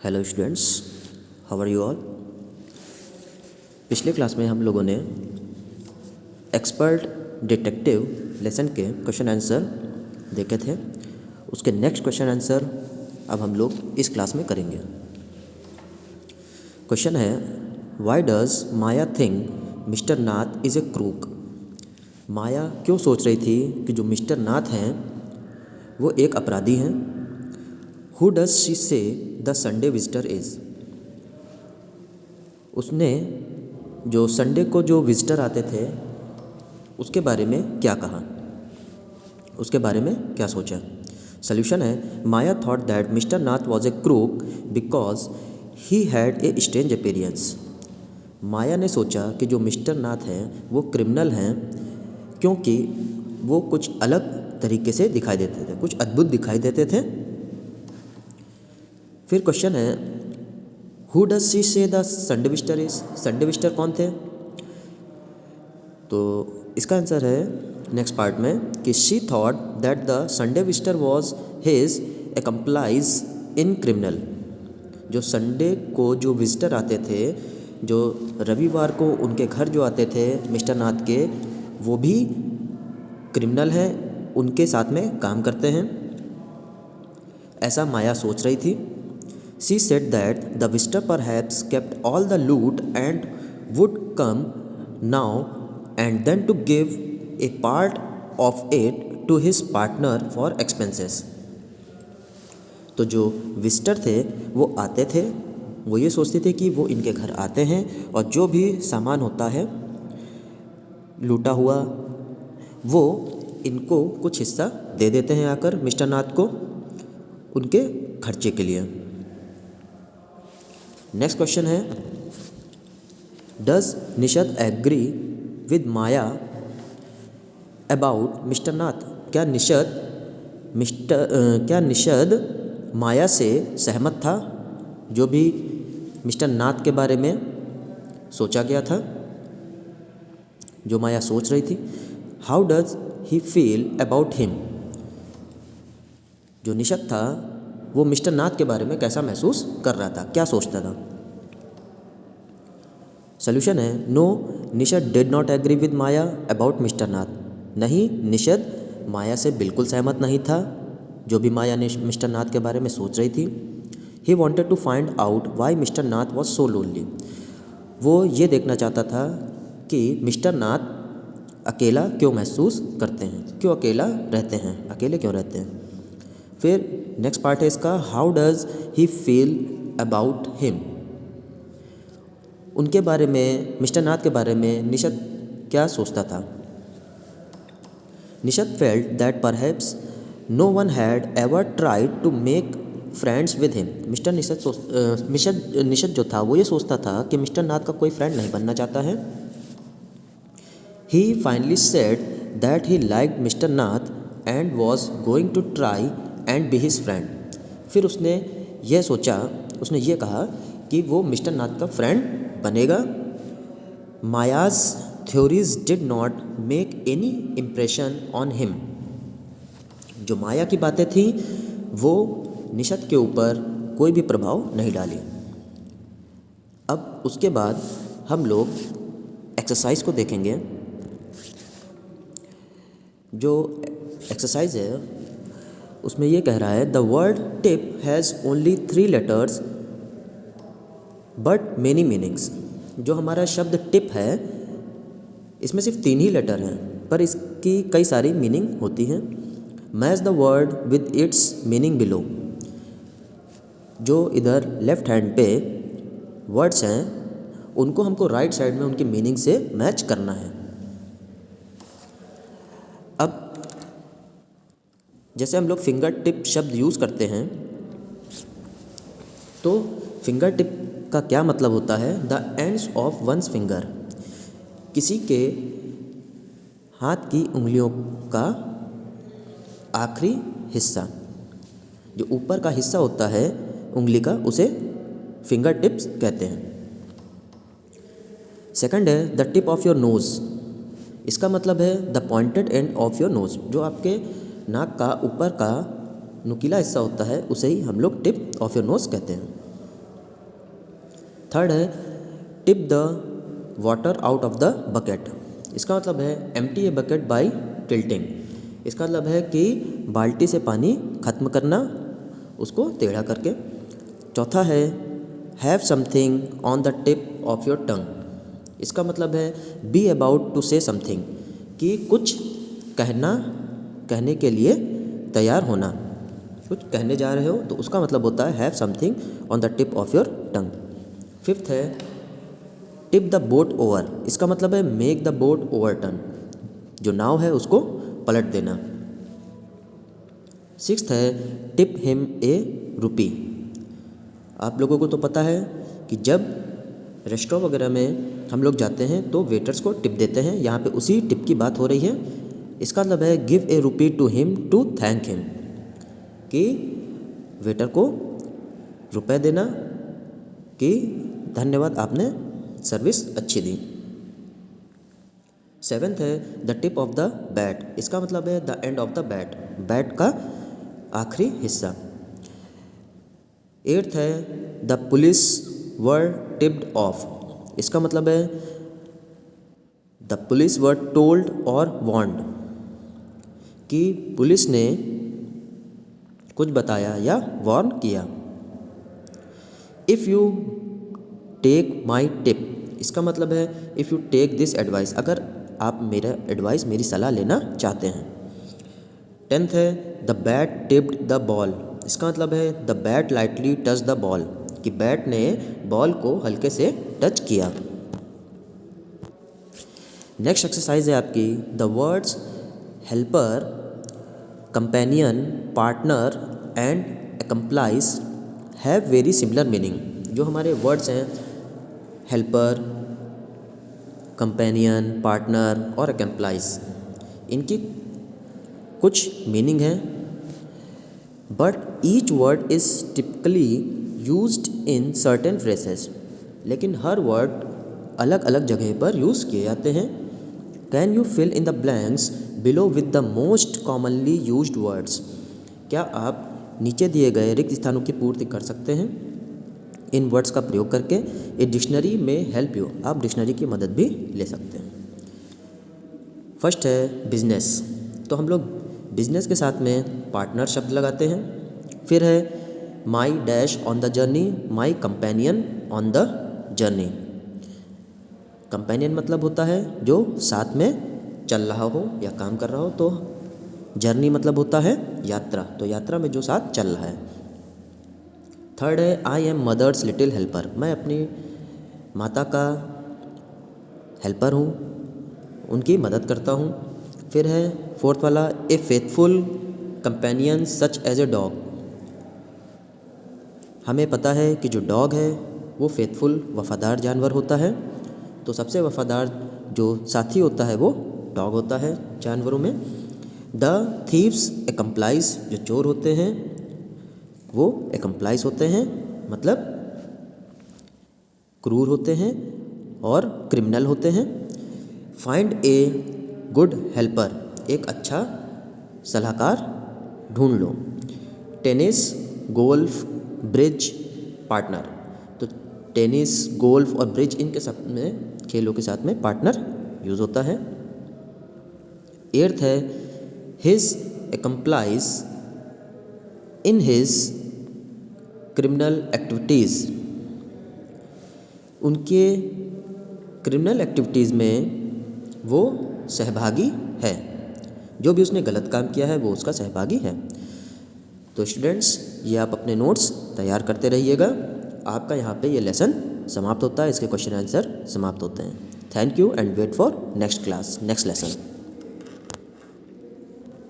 Hello students, how are you all. पिछले class में हम लोगों ने एक्सपर्ट डिटेक्टिव लेसन के क्वेश्चन आंसर देखे थे। उसके नेक्स्ट क्वेश्चन आंसर अब हम लोग इस क्लास में करेंगे। क्वेश्चन है, why does Maya think mister Nath is a crook. Maya क्यों सोच रही थी कि जो मिस्टर नाथ हैं वो एक अपराधी हैं। हु डज शी से द संडे विजिटर इज़। उसने जो संडे को जो विजिटर आते थे उसके बारे में क्या कहा, उसके बारे में क्या सोचा। सल्यूशन है, Maya thought that mister Nath was a crook because he had a strange appearance. Maya ने सोचा कि जो मिस्टर नाथ हैं वो क्रिमिनल हैं क्योंकि वो कुछ अलग तरीके से दिखाई देते थे, कुछ अद्भुत दिखाई देते थे। फिर क्वेश्चन है, हु डज शी से the Sunday visitor is. Sunday visitor कौन थे। तो इसका आंसर है नेक्स्ट पार्ट में कि she thought that the Sunday visitor was his accomplice in criminal. जो संडे को जो विजिटर आते थे, जो रविवार को उनके घर जो आते थे मिस्टर नाथ के, वो भी क्रिमिनल हैं, उनके साथ में काम करते हैं, ऐसा माया सोच रही थी। She said that the visitor perhaps kept all the loot and would come now and then to give a part of it to his partner for expenses. तो जो विजिटर थे वो आते थे, वो ये सोचते थे कि वो इनके घर आते हैं और जो भी सामान होता है लूटा हुआ वो इनको कुछ हिस्सा दे देते हैं आकर मिस्टर नाथ को उनके खर्चे के लिए। नेक्स्ट क्वेश्चन है, does Nishad agree with Maya about mister Nath. क्या निषद माया से सहमत था जो भी मिस्टर नाथ के बारे में सोचा गया था, जो माया सोच रही थी। How does he feel about him. जो निषद था वो मिस्टर नाथ के बारे में कैसा महसूस कर रहा था, क्या सोचता था। सॉल्यूशन है, no Nishad did not agree with Maya about mister Nath. नहीं, निषद माया से बिल्कुल सहमत नहीं था जो भी माया ने मिस्टर नाथ के बारे में सोच रही थी। He wanted to find out why mister Nath was so lonely. वो ये देखना चाहता था कि मिस्टर नाथ अकेला क्यों महसूस करते हैं, क्यों अकेला रहते हैं, अकेले क्यों रहते हैं। फिर नेक्स्ट पार्ट है इसका, how does he feel about him. उनके बारे में, मिस्टर नाथ के बारे में निषद क्या सोचता था। Nishad felt that perhaps no one had ever tried to make friends with him. Nishad जो था वो ये सोचता था कि मिस्टर नाथ का कोई फ्रेंड नहीं बनना चाहता है। He finally said that he liked mister Nath and was going to try and be his friend. फिर उसने ये सोचा, उसने ये कहा कि वो मिस्टर नाथ का फ्रेंड बनेगा। Maya's theories did not make any impression on him. जो माया की बातें थी वो निषद के ऊपर कोई भी प्रभाव नहीं डाली। अब उसके बाद हम लोग एक्सरसाइज को देखेंगे। जो एक्सरसाइज है उसमें ये कह रहा है, the word tip has only 3 letters but many meanings. जो हमारा शब्द टिप है इसमें सिर्फ 3 ही लेटर हैं पर इसकी कई सारी मीनिंग होती हैं। Match the word with its meaning below. जो इधर लेफ्ट हैंड पे वर्ड्स हैं उनको हमको राइट साइड में उनकी मीनिंग से मैच करना है। अब जैसे हम लोग फिंगर टिप शब्द यूज़ करते हैं तो फिंगर टिप का क्या मतलब होता है, the ends of one's finger. किसी के हाथ की उंगलियों का आखिरी हिस्सा, जो ऊपर का हिस्सा होता है उंगली का, उसे फिंगर टिप्स कहते हैं। सेकंड है the tip of your nose. इसका मतलब है the pointed end of your nose. जो आपके नाक का ऊपर का नुकीला हिस्सा होता है उसे ही हम लोग टिप ऑफ योर नोज़ कहते हैं। थर्ड है tip the water out of the bucket. इसका मतलब है empty a bucket by tilting. इसका मतलब है कि बाल्टी से पानी खत्म करना उसको टेढ़ा करके। चौथा है have something on the tip of your tongue. इसका मतलब है be about to say something, कि कुछ कहने के लिए तैयार होना। कुछ कहने जा रहे हो तो उसका मतलब होता है have something on the tip of your tongue. Fifth है टिप द बोट ओवर। इसका मतलब है मेक द बोट ओवरटर्न, जो नाव है उसको पलट देना। सिक्स्थ है टिप हिम ए रुपी। आप लोगों को तो पता है कि जब रेस्टोरेंट वगैरह में हम लोग जाते हैं तो वेटर्स को टिप देते हैं। यहाँ पे उसी टिप की बात हो रही है। इसका मतलब है give a rupee to him to thank him, कि वेटर को रुपए देना कि धन्यवाद, आपने सर्विस अच्छी दी। सेवेंथ है the tip of the bat. इसका मतलब है the end of the bat, bat का आखिरी हिस्सा। एट्थ है the police were tipped off. इसका मतलब है द पुलिस वर टोल्ड और वार्न्ड, कि पुलिस ने कुछ बताया या वार्न किया। If you take my tip. इसका मतलब है if you take this advice, अगर आप मेरा एडवाइस, मेरी सलाह लेना चाहते हैं। टेंथ है the bat tipped the ball. इसका मतलब है the bat lightly touch the ball, कि बैट ने बॉल को हल्के से टच किया। नेक्स्ट एक्सरसाइज है आपकी the words helper, companion, partner and accomplice have very similar meaning. जो हमारे वर्ड्स हैं हेल्पर, कंपेनियन, पार्टनर और एक्म्प्लाइज, इनकी कुछ मीनिंग है, but each word is typically used in certain phrases. लेकिन हर वर्ड अलग अलग जगह पर यूज़ किए जाते हैं। Can you fill in the blanks below with the most commonly used words. क्या आप नीचे दिए गए रिक्त स्थानों की पूर्ति कर सकते हैं इन वर्ड्स का प्रयोग करके। ए डिक्शनरी में हेल्प यू। आप डिक्शनरी की मदद भी ले सकते हैं। फर्स्ट है बिजनेस। तो हम लोग बिजनेस के साथ में पार्टनर शब्द लगाते हैं। फिर है माई dash on the journey, my companion on the journey. Companion मतलब होता है जो साथ में चल रहा हो या काम कर रहा हो, तो जर्नी मतलब होता है यात्रा, तो यात्रा में जो साथ चल रहा है। थर्ड है I am mother's little helper. मैं अपनी माता का हेल्पर हूँ, उनकी मदद करता हूँ। फिर है फोर्थ वाला a faithful companion such as a dog. हमें पता है कि जो डॉग है वो फेथफुल वफ़ादार जानवर होता है, तो सबसे वफ़ादार जो साथी होता है वो डॉग होता है जानवरों में। द थीव्स एक्म्प्लाइज, जो चोर होते हैं वो एक्म्प्लाइज होते हैं, मतलब क्रूर होते हैं और क्रिमिनल होते हैं। फाइंड ए गुड हेल्पर, एक अच्छा सलाहकार ढूंढ लो। Tennis, golf, bridge, partner. तो टेनिस, गोल्फ और ब्रिज, इनके सब में खेलों के साथ में पार्टनर यूज़ होता है। एट्थ है his accomplice in his criminal activities. उनके क्रिमिनल एक्टिविटीज़ में वो सहभागी है, जो भी उसने गलत काम किया है वो उसका सहभागी है। तो स्टूडेंट्स, ये आप अपने नोट्स तैयार करते रहिएगा। आपका यहाँ पे ये लेसन समाप्त होता है, इसके क्वेश्चन आंसर समाप्त होते हैं। Thank you and wait for next class, next lesson.